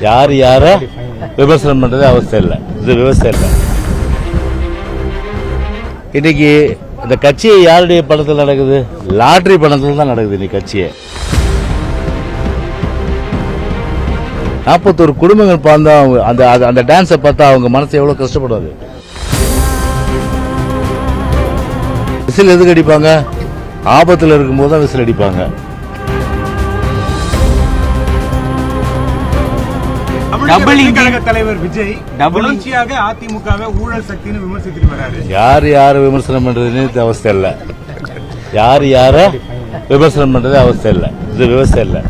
யார் யார விமர்சனம் பண்றது அவசியம் இல்லை. இது விவசாயம் இல்லை. இன்னைக்கு இந்த கட்சியை யாருடைய பணத்தில் நடக்குது? லாட்டரி பணத்தில் தான் நடக்குது இன்னைக்கு கட்சியை. 41 குடும்பங்கள் பார்த்தா அந்த டான்ஸை பார்த்தா அவங்க மனசு எவ்வளவு கஷ்டப்படாது. விசில் எதுக்கு அடிப்பாங்க? ஆபத்தில் இருக்கும்போது தான் விசில் அடிப்பாங்க. தலைவர் விஜய் தொடர்ச்சியாக அதிமுகவை ஊழல் சக்தின்னு விமர்சித்து வராரு. யார் யார விமர்சனம் பண்றதுன்னு அவசியம் இல்லை. யார் யார விமர்சனம் பண்றது அவசியம் இல்லை. இது விவசாயம் இல்லை.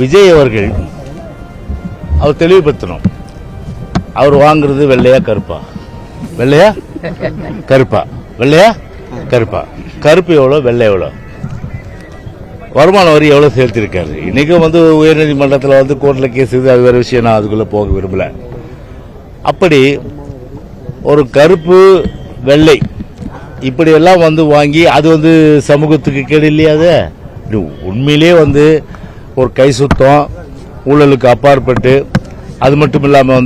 விஜய் அவர்கள் அவர் தெளிவுபடுத்தணும். அவர் வாங்குறது வெள்ளையா கருப்பா? வெள்ளையா கருப்பா? வெள்ளையா கருப்பா? கருப்பு எவ்வளவு, வெள்ளை எவ்வளவு? வருமான வரி எவ்வளவு சேர்த்திருக்காரு? இன்னைக்கும் உயர்நீதிமன்றத்தில் கோர்ட்ல கேஸ் இது, அது வேற விஷயம். நான் அதுக்குள்ள போக விரும்பல. அப்படி ஒரு கருப்பு வெள்ளை இப்படி எல்லாம் வாங்கி அது சமூகத்துக்கு கேடு இல்லையா? அது உண்மையிலே ஒரு கை சுத்தம், ஊழலுக்கு அப்பாற்பட்டு, அது மட்டும் இல்லாம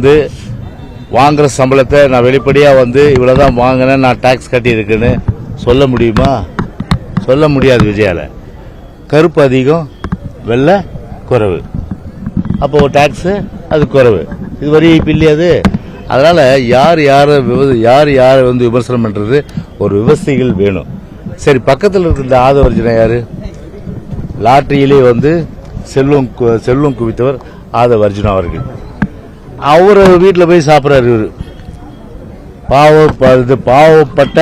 வாங்குற சம்பளத்தை நான் வெளிப்படையா இவ்வளவுதான் வாங்கினேன், நான் டாக்ஸ் கட்டி இருக்குன்னு சொல்ல முடியுமா? சொல்ல முடியாது விஜயால. கருப்பு அதிகம், வெள்ளை குறைவு. அப்போ டாக்ஸ் அது குறைவு. இது வரி இல்லையாது. அதனால யார் யார விமர்சனம் பண்றது ஒரு விவசாயிகள் வேணும். சரி, பக்கத்தில் இருக்கிற ஆதவர்ஜனா யாரு? லாட்டரியிலே செல்வம் குவித்தவர் ஆதவர்ஜுனா அவர்கள். அவர் வீட்டில் போய் சாப்பிட்றாரு. இவரு பாவப்பட்ட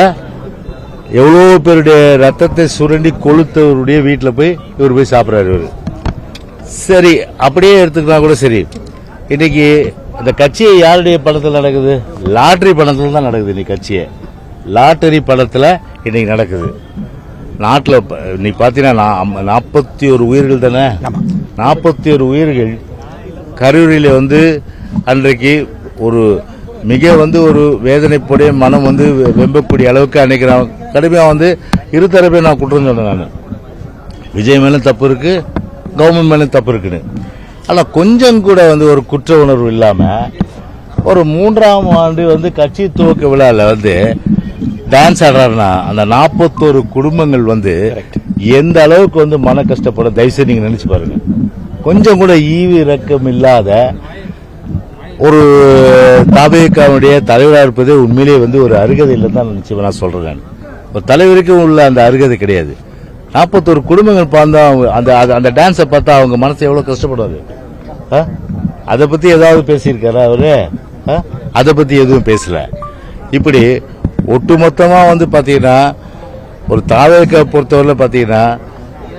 எவ்வளவு பேருடைய ரத்தத்தை சுரண்டி கொளுத்தவருடைய வீட்டில் போய் இவர் போய் சாப்பிட்றாரு. இவரு சரி, அப்படியே எடுத்துக்கினா கூட சரி. இன்னைக்கு இந்த கட்சியை யாருடைய பணத்தில் நடக்குது? லாட்டரி பணத்தில் தான் நடக்குது இன்னைக்கு கட்சியை. லாட்டரி பணத்தில் இன்னைக்கு நடக்குது. நாட்டில் இன்னைக்கு பார்த்தீங்கன்னா 41 உயிர்கள் தானே. 41 உயிர்கள் கரூரில் அன்றைக்கு ஒரு மிக ஒரு வேதனைப்படைய மனம் வெம்பக்கூடிய அளவுக்கு அன்னைக்கு நான் கடுமையாக இருதரப்பே நான் குற்றம் சொன்னேன். நான் விஜய் மேலும் தப்பு இருக்கு, கவர்மெண்ட் மேலும் தப்பு இருக்குன்னு. ஆனால் கொஞ்சம் கூட ஒரு குற்ற உணர்வு இல்லாம ஒரு 3ஆம் ஆண்டு கட்சி துவக்க விழாவில் டான்ஸ் ஆடுறாருன்னா அந்த 41 குடும்பங்கள் எந்த அளவுக்கு மன கஷ்டப்பட தயவுசெய்து நீங்க நினைச்சு பாருங்க. கொஞ்சம் கூட ஈவு இரக்கம் இல்லாத ஒரு தாபேகாவுடைய தலைவராக இருப்பது உண்மையிலேயே ஒரு அருகதை இல்லைன்னு தான் நினைச்சு நான் சொல்றேன். ஒரு தலைவருக்கும் உள்ள அந்த அருகதை கிடையாது. 41 குடும்பங்கள் பார்த்தா அந்த டான்ஸை பார்த்தா அவங்க மனசு எவ்வளவு கஷ்டப்படாது. அதை பத்தி ஏதாவது பேசியிருக்காரா அவரு? அதை பத்தி எதுவும் பேசல. இப்படி ஒட்டுமொத்தமா பாத்தீங்கன்னா ஒரு தாவேக்கா பொறுத்தவரை பாத்தீங்கன்னா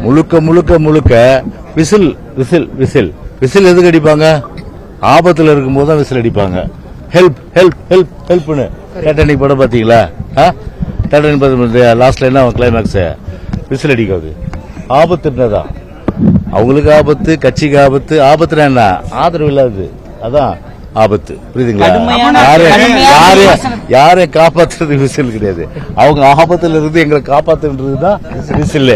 முழுக்க விசில் விசில் விசில் விசில் எதுக்கு அடிப்பாங்க? ஆபத்துல இருக்கும்போது தான் விசில் அடிப்பாங்க. ஹெல்ப் ஹெல்ப் ஹெல்ப் ஹெல்ப்னு டைட்டானிக் படம் பாத்தீங்களா? டைட்டானிக் படம் லாஸ்ட்ல என்ன கிளைமேக்ஸ்? விசில் அடிக்காது. ஆபத்து என்னதான் அவங்களுக்கு ஆபத்து, கட்சிக்கு ஆபத்து. ஆபத்துனா என்ன? ஆதரவு இல்லாது, அதான் ஆபத்து. புரியுதுங்களா? யாரை காப்பாத்துறது விசில் கிடையாது. அவங்க ஆபத்துல இருந்து எங்களை காப்பாத்துன்றதுதான் விசில்.